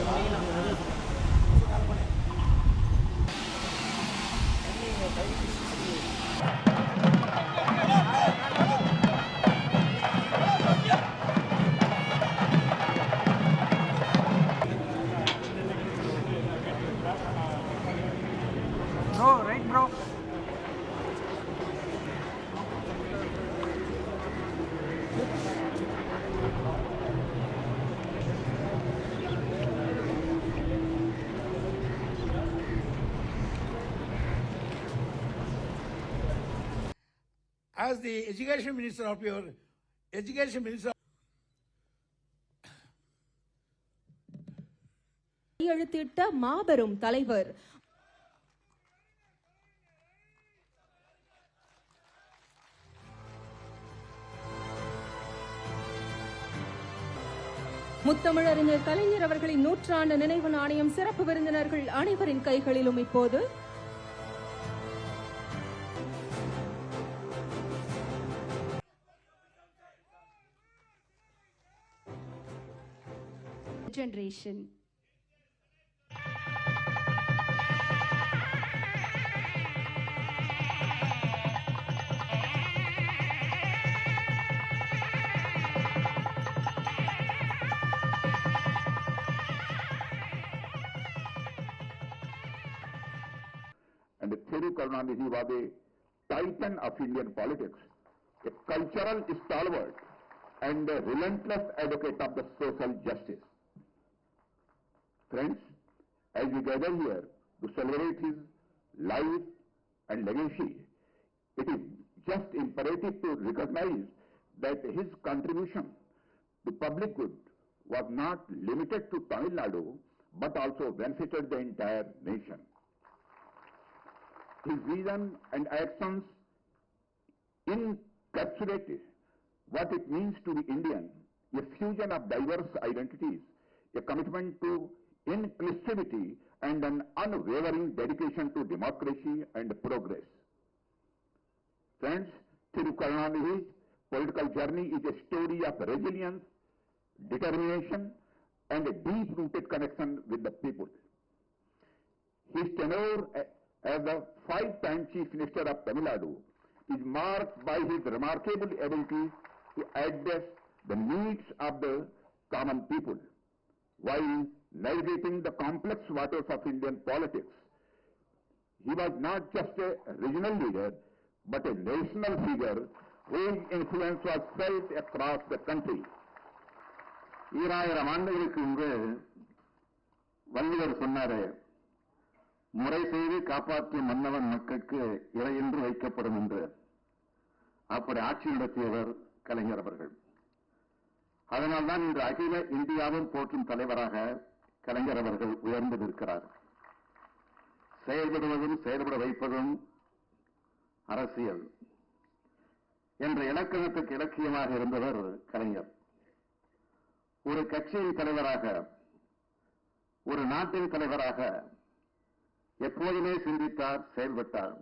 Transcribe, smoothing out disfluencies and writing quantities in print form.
Bro, right, bro. As the education minister of your education minister, கையெழுத்திட்ட மாபெரும் தலைவர். முத்தமிழறிஞர் கலைஞர் அவர்களின் 100 நினைவு நாணயம் சிறப்பு விருந்தினர்கள் அனைவரின் கைகளிலும் இப்போது generation. And Thiru Karunanidhi was a titan of Indian politics, a cultural stalwart and a relentless advocate of the social justice. Friends, as we gather here to celebrate his life and legacy, it is just imperative to recognize that his contribution to public good was not limited to Tamil Nadu, but also benefited the entire nation. His vision and actions encapsulated what it means to be Indian, a fusion of diverse identities, a commitment to inclusivity, and an unwavering dedication to democracy and progress. Friends, Thiru Karunanidhi's political journey is a story of resilience, determination, and a deep-rooted connection with the people. His tenure as the 5-time Chief Minister of Tamil Nadu is marked by his remarkable ability to address the needs of the common people. While navigating the complex waters of Indian politics, he was not just a regional leader, but a national figure whose influence was felt across the country. 2000 ஆண்டுகளுக்கு முன்பு வள்ளுவர் சொன்னாரே, முறை செய்து காப்பாற்றிய மன்னவன் மக்களுக்கு இறையென்று வைக்கப்படும் என்று. அப்படி ஆட்சி நடத்தியவர் கலைஞர் அவர்கள். அதனால்தான் இன்று அகில இந்தியாவும் போற்றும் தலைவராக கலைஞர் அவர்கள் உயர்ந்து நிற்கிறார். செயல்படுவதும் செயல்பட வைப்பதும் அரசியல் என்ற இலக்கணத்துக்கு இலக்கியமாக இருந்தவர் கலைஞர். ஒரு கட்சியின் தலைவராக, ஒரு நாட்டின் தலைவராக எப்போதுமே சிந்தித்தார், செயல்பட்டார்.